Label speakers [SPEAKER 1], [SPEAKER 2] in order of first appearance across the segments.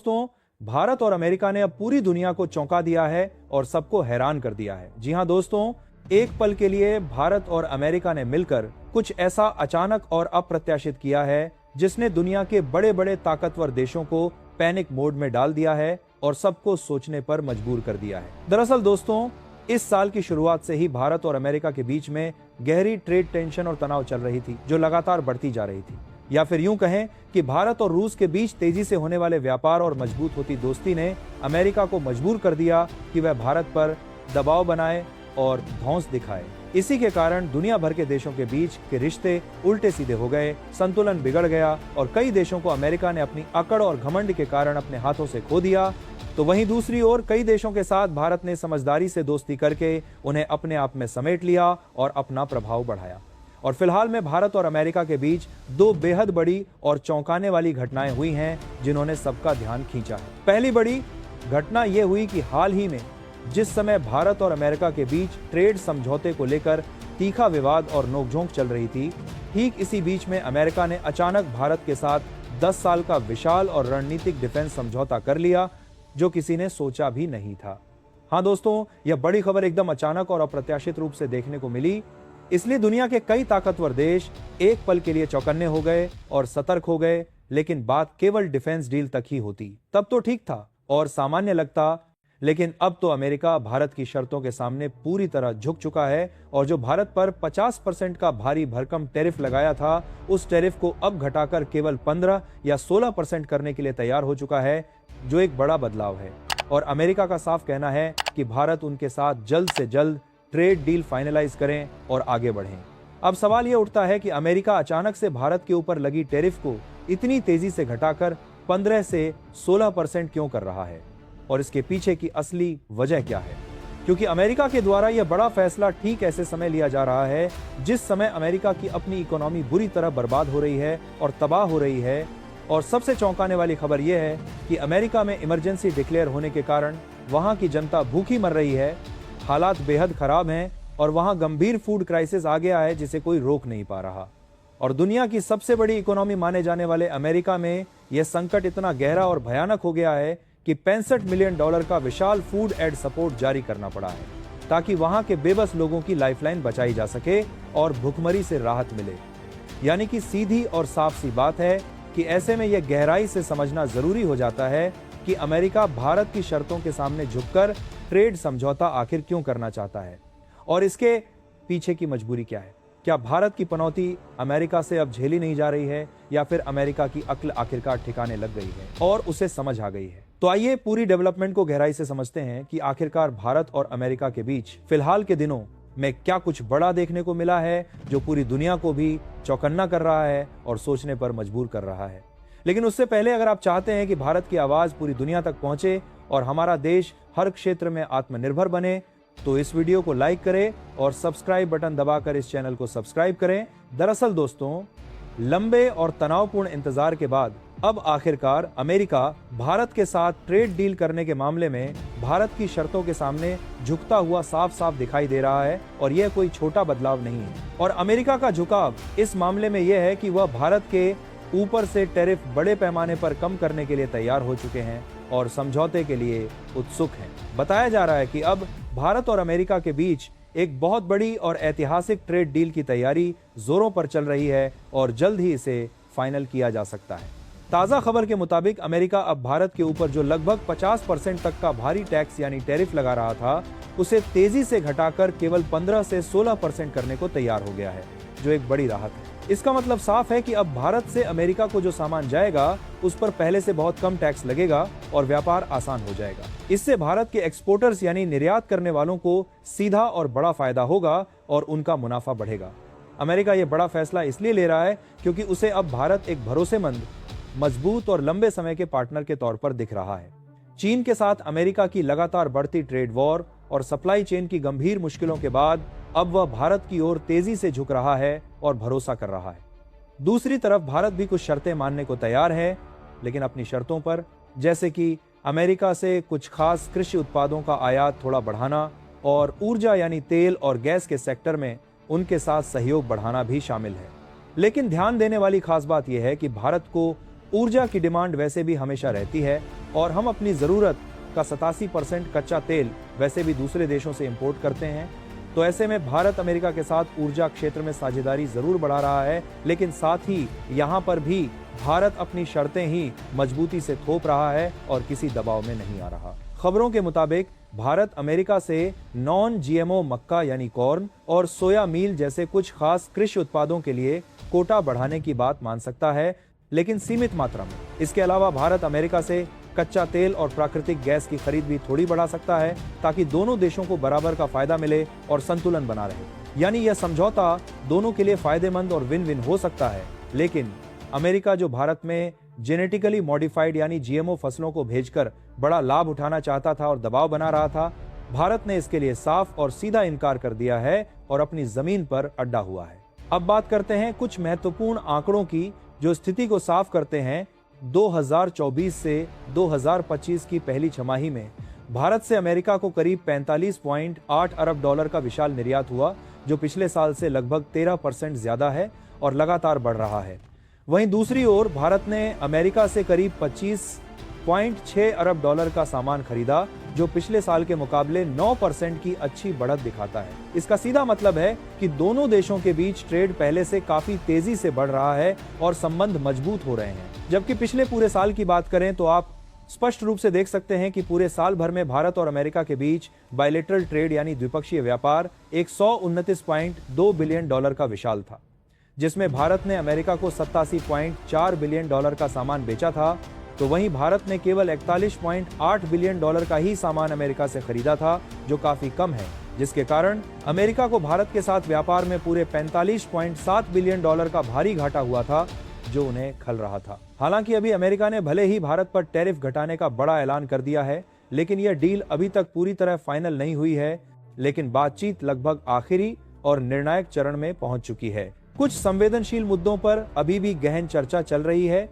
[SPEAKER 1] दोस्तों, भारत और अमेरिका ने अब पूरी दुनिया को चौंका दिया है और सबको हैरान कर दिया है। जी हां दोस्तों, एक पल के लिए भारत और अमेरिका ने मिलकर कुछ ऐसा अचानक और अप्रत्याशित किया है जिसने दुनिया के बड़े बड़े ताकतवर देशों को पैनिक मोड में डाल दिया है और सबको सोचने पर मजबूर कर दिया है। दरअसल दोस्तों, इस साल की शुरुआत से ही भारत और अमेरिका के बीच में गहरी ट्रेड टेंशन और तनाव चल रही थी, जो लगातार बढ़ती जा रही थी। या फिर यूं कहें कि भारत और रूस के बीच तेजी से होने वाले व्यापार और मजबूत होती दोस्ती ने अमेरिका को मजबूर कर दिया कि वह भारत पर दबाव बनाए और धौंस दिखाए। इसी के कारण दुनिया भर के देशों के बीच के रिश्ते उल्टे सीधे हो गए, संतुलन बिगड़ गया और कई देशों को अमेरिका ने अपनी अकड़ और घमंड के कारण अपने हाथों से खो दिया। तो वहीं दूसरी ओर कई देशों के साथ भारत ने समझदारी से दोस्ती करके उन्हें अपने आप में समेट लिया और अपना प्रभाव बढ़ाया। और फिलहाल में भारत और अमेरिका के बीच दो बेहद बड़ी और चौंकाने वाली घटनाएं हुई हैं जिन्होंने सबका ध्यान खींचा है। पहली बड़ी घटना यह हुई कि हाल ही में जिस समय भारत और अमेरिका के बीच ट्रेड समझौते को लेकर तीखा विवाद और नोकझोंक चल रही थी, ठीक इसी बीच में अमेरिका ने अचानक भारत के साथ 10 साल का विशाल और रणनीतिक डिफेंस समझौता कर लिया, जो किसी ने सोचा भी नहीं था। हाँ दोस्तों, यह बड़ी खबर एकदम अचानक और अप्रत्याशित रूप से देखने को मिली, इसलिए दुनिया के कई ताकतवर देश एक पल के लिए चौकन्ने हो गए और सतर्क हो गए। लेकिन बात केवल डिफेंस डील तक ही होती तब तो ठीक था और सामान्य लगता, लेकिन अब तो अमेरिका भारत की शर्तों के सामने पूरी तरह झुक चुका है और जो भारत पर 50% का भारी भरकम टैरिफ लगाया था, उस टैरिफ को अब घटाकर केवल 15 या 16% करने के लिए तैयार हो चुका है, जो एक बड़ा बदलाव है। और अमेरिका का साफ कहना है कि भारत उनके साथ जल्द से जल्द ट्रेड डील फाइनलाइज करें और आगे बढ़ें। अब सवाल यह उठता है कि अमेरिका अचानक से भारत के ऊपर लगी टैरिफ को इतनी तेजी से घटाकर 15 से 16% क्यों कर रहा है और इसके पीछे की असली वजह क्या है? क्योंकि अमेरिका के द्वारा यह बड़ा फैसला ठीक ऐसे समय लिया जा रहा है जिस समय अमेरिका की अपनी इकोनॉमी बुरी तरह बर्बाद हो रही है और तबाह हो रही है। और सबसे चौंकाने वाली खबर यह है कि अमेरिका में इमरजेंसी डिक्लेयर होने के कारण वहां की जनता भूखी मर रही है, हालात बेहद खराब हैं और वहां गंभीर फूड क्राइसिस आ गया है जिसे कोई रोक नहीं पा रहा। और दुनिया की सबसे बड़ी इकोनॉमी माने जाने वाले अमेरिका में यह संकट इतना गहरा और भयानक हो गया है कि $65 मिलियन का विशाल फूड एड सपोर्ट जारी करना पड़ा है ताकि वहां के बेबस लोगों की लाइफलाइन बचाई जा सके और भुखमरी से राहत मिले। यानी कि सीधी और साफ सी बात है कि ऐसे में यह गहराई से समझना जरूरी हो जाता है कि अमेरिका भारत की शर्तों के सामने झुककर ट्रेड समझौता आखिर क्यों करना चाहता है और इसके पीछे की मजबूरी क्या है। क्या भारत की पनौती अमेरिका से अब झेली नहीं जा रही है या फिर अमेरिका की अक्ल आखिरकार ठिकाने लग गई है और उसे समझ आ गई है? तो आइए पूरी डेवलपमेंट को गहराई से समझते हैं कि आखिरकार भारत और अमेरिका के बीच फिलहाल के दिनों में क्या कुछ बड़ा देखने को मिला है जो पूरी दुनिया को भी चौकन्ना कर रहा है और सोचने पर मजबूर कर रहा है। लेकिन उससे पहले अगर आप चाहते हैं कि भारत की आवाज पूरी दुनिया तक पहुंचे और हमारा देश हर क्षेत्र में आत्मनिर्भर बने, तो इस वीडियो को लाइक करें और सब्सक्राइब बटन दबाकर इस चैनल को सब्सक्राइब करें। दरअसल दोस्तों, लंबे और तनावपूर्ण इंतजार के बाद अब आखिरकार अमेरिका भारत के साथ ट्रेड डील करने के मामले में भारत की शर्तों के सामने झुकता हुआ साफ साफ दिखाई दे रहा है और यह कोई छोटा बदलाव नहीं है। और अमेरिका का झुकाव इस मामले में यह है कि वह भारत के ऊपर से टैरिफ बड़े पैमाने पर कम करने के लिए तैयार हो चुके हैं और समझौते के लिए उत्सुक हैं। बताया जा रहा है कि अब भारत और अमेरिका के बीच एक बहुत बड़ी और ऐतिहासिक ट्रेड डील की तैयारी जोरों पर चल रही है और जल्द ही इसे फाइनल किया जा सकता है। ताजा खबर के मुताबिक अमेरिका अब भारत के ऊपर जो लगभग 50% तक का भारी टैक्स यानी टैरिफ लगा रहा था, उसे तेजी से घटाकर केवल 15 से 16% करने को तैयार हो गया है, जो एक बड़ी राहत है। इसका मतलब साफ है कि अब भारत से अमेरिका को जो सामान जाएगा उस पर पहले से बहुत कम टैक्स लगेगा और व्यापार आसान हो जाएगा। इससे भारत के एक्सपोर्टर्स यानी निर्यात करने वालों को सीधा और बड़ा फायदा होगा और उनका मुनाफा बढ़ेगा। अमेरिका यह बड़ा फैसला इसलिए ले रहा है क्योंकि उसे अब भारत एक भरोसेमंद, मजबूत और लंबे समय के पार्टनर के तौर पर दिख रहा है। चीन के साथ अमेरिका की लगातार बढ़ती ट्रेड वॉर और सप्लाई चेन की गंभीर मुश्किलों के बाद अब वह भारत की ओर तेजी से झुक रहा है और भरोसा कर रहा है। दूसरी तरफ भारत भी कुछ शर्तें मानने को तैयार है, लेकिन अपनी शर्तों पर, जैसे कि अमेरिका से कुछ खास कृषि उत्पादों का आयात थोड़ा बढ़ाना और ऊर्जा यानी तेल और गैस के सेक्टर में उनके साथ सहयोग बढ़ाना भी शामिल है। लेकिन ध्यान देने वाली खास बात यह है कि भारत को ऊर्जा की डिमांड वैसे भी हमेशा रहती है और हम अपनी जरूरत का 87% कच्चा तेल वैसे भी दूसरे देशों से इंपोर्ट करते हैं। तो ऐसे में भारत अमेरिका के साथ ऊर्जा क्षेत्र में साझेदारी जरूर बढ़ा रहा है, लेकिन साथ ही यहाँ पर भी भारत अपनी शर्तें ही मजबूती से थोप रहा है और किसी दबाव में नहीं आ रहा। खबरों के मुताबिक भारत अमेरिका से नॉन जीएमओ मक्का यानी कॉर्न और सोया मील जैसे कुछ खास कृषि उत्पादों के लिए कोटा बढ़ाने की बात मान सकता है, लेकिन सीमित मात्रा में। इसके अलावा भारत अमेरिका से कच्चा तेल और प्राकृतिक गैस की खरीद भी थोड़ी बढ़ा सकता है, ताकि दोनों देशों को बराबर का फायदा मिले और संतुलन बना रहे। यानी यह समझौता दोनों के लिए फायदेमंद और विन विन हो सकता है। लेकिन अमेरिका जो भारत में जेनेटिकली मॉडिफाइड यानी जीएमओ फसलों को भेजकर बड़ा लाभ उठाना चाहता था और दबाव बना रहा था, भारत ने इसके लिए साफ और सीधा इनकार कर दिया है और अपनी जमीन पर अड्डा हुआ है। अब बात करते हैं कुछ महत्वपूर्ण आंकड़ों की जो स्थिति को साफ करते हैं। 2024 से 2025 की पहली छमाही में भारत से अमेरिका को करीब 45.8 अरब डॉलर का विशाल निर्यात हुआ, जो पिछले साल से लगभग 13% ज्यादा है और लगातार बढ़ रहा है। वहीं दूसरी ओर भारत ने अमेरिका से करीब 25.6 अरब डॉलर का सामान खरीदा, जो पिछले साल के मुकाबले 9% की अच्छी बढ़त दिखाता है। इसका सीधा मतलब है कि दोनों देशों के बीच ट्रेड पहले से काफी तेजी से बढ़ रहा है और संबंध मजबूत हो रहे हैं। जबकि पिछले पूरे साल की बात करें तो आप स्पष्ट रूप से देख सकते हैं कि पूरे साल भर में भारत और अमेरिका के बीच बायलेटरल ट्रेड यानी द्विपक्षीय व्यापार 129.2 बिलियन डॉलर का विशाल था, जिसमें भारत ने अमेरिका को 87.4 बिलियन डॉलर का सामान बेचा था, तो वहीं भारत ने केवल 41.8 बिलियन डॉलर का ही सामान अमेरिका से खरीदा था, जो काफी कम है, जिसके कारण अमेरिका को भारत के साथ व्यापार में पूरे 45.7 बिलियन डॉलर का भारी घाटा हुआ था, जो उन्हें खल रहा था। हालांकि अभी अमेरिका ने भले ही भारत पर टैरिफ घटाने का बड़ा ऐलान कर दिया है, लेकिन यह डील अभी तक पूरी तरह फाइनल नहीं हुई है, लेकिन बातचीत लगभग आखिरी और निर्णायक चरण में पहुंच चुकी है। कुछ संवेदनशील मुद्दों पर अभी भी गहन चर्चा चल रही है,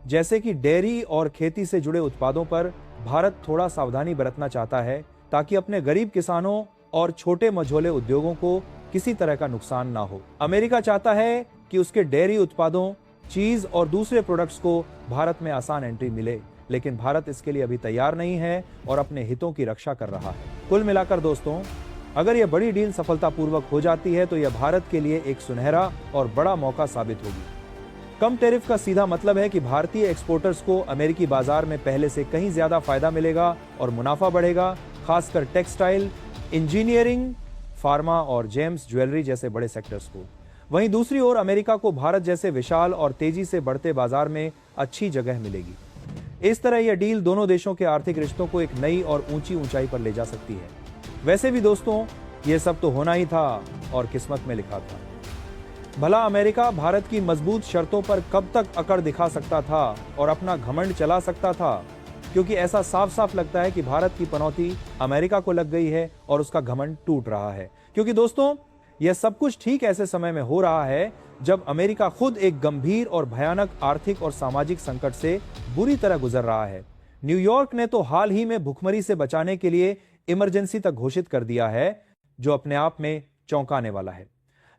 [SPEAKER 1] जैसे कि डेयरी और खेती से जुड़े उत्पादों पर भारत थोड़ा सावधानी बरतना चाहता है, ताकि अपने गरीब किसानों और छोटे मझोले उद्योगों को किसी तरह का नुकसान ना हो। अमेरिका चाहता है कि उसके डेयरी उत्पादों, चीज और दूसरे प्रोडक्ट्स को भारत में आसान एंट्री मिले, लेकिन भारत इसके लिए अभी तैयार नहीं है और अपने हितों की रक्षा कर रहा है। कुल मिलाकर दोस्तों, अगर यह बड़ी डील सफलतापूर्वक हो जाती है तो यह भारत के लिए एक सुनहरा और बड़ा मौका साबित होगी। कम टैरिफ का सीधा मतलब है कि भारतीय एक्सपोर्टर्स को अमेरिकी बाजार में पहले से कहीं ज्यादा फायदा मिलेगा और मुनाफा बढ़ेगा, खासकर टेक्सटाइल, इंजीनियरिंग, फार्मा और जेम्स ज्वेलरी जैसे बड़े सेक्टर्स को। वहीं दूसरी ओर अमेरिका को भारत जैसे विशाल और तेजी से बढ़ते बाजार में अच्छी जगह मिलेगी। इस तरह यह डील दोनों देशों के आर्थिक रिश्तों को एक नई और ऊंची ऊंचाई पर ले जा सकती है। वैसे भी दोस्तों, ये सब तो होना ही था और किस्मत में लिखा था। भला अमेरिका भारत की मजबूत शर्तों पर कब तक अकड़ दिखा सकता था और अपना घमंड चला सकता था, क्योंकि ऐसा साफ साफ लगता है कि भारत की पनौती अमेरिका को लग गई है और उसका घमंड टूट रहा है। क्योंकि दोस्तों, यह सब कुछ ठीक ऐसे समय में हो रहा है जब अमेरिका खुद एक गंभीर और भयानक आर्थिक और सामाजिक संकट से बुरी तरह गुजर रहा है। न्यूयॉर्क ने तो हाल ही में भुखमरी से बचाने के लिए इमरजेंसी तक घोषित कर दिया है, जो अपने आप में चौंकाने वाला है।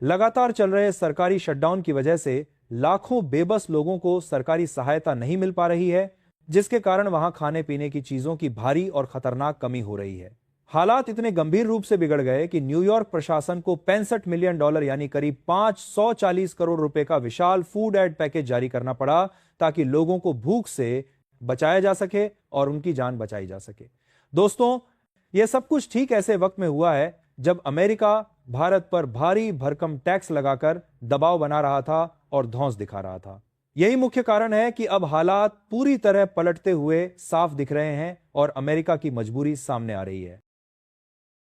[SPEAKER 1] लगातार चल रहे सरकारी शटडाउन की वजह से लाखों बेबस लोगों को सरकारी सहायता नहीं मिल पा रही है, जिसके कारण वहां खाने पीने की चीजों की भारी और खतरनाक कमी हो रही है। हालात इतने गंभीर रूप से बिगड़ गए कि न्यूयॉर्क प्रशासन को 65 मिलियन डॉलर यानी करीब 540 करोड़ रुपए का विशाल फूड एड पैकेज जारी करना पड़ा, ताकि लोगों को भूख से बचाया जा सके और उनकी जान बचाई जा सके। दोस्तों, यह सब कुछ ठीक ऐसे वक्त में हुआ है जब अमेरिका भारत पर भारी भरकम टैक्स लगाकर दबाव बना रहा था और धौंस दिखा रहा था। यही मुख्य कारण है कि अब हालात पूरी तरह पलटते हुए साफ दिख रहे हैं और अमेरिका की मजबूरी सामने आ रही है।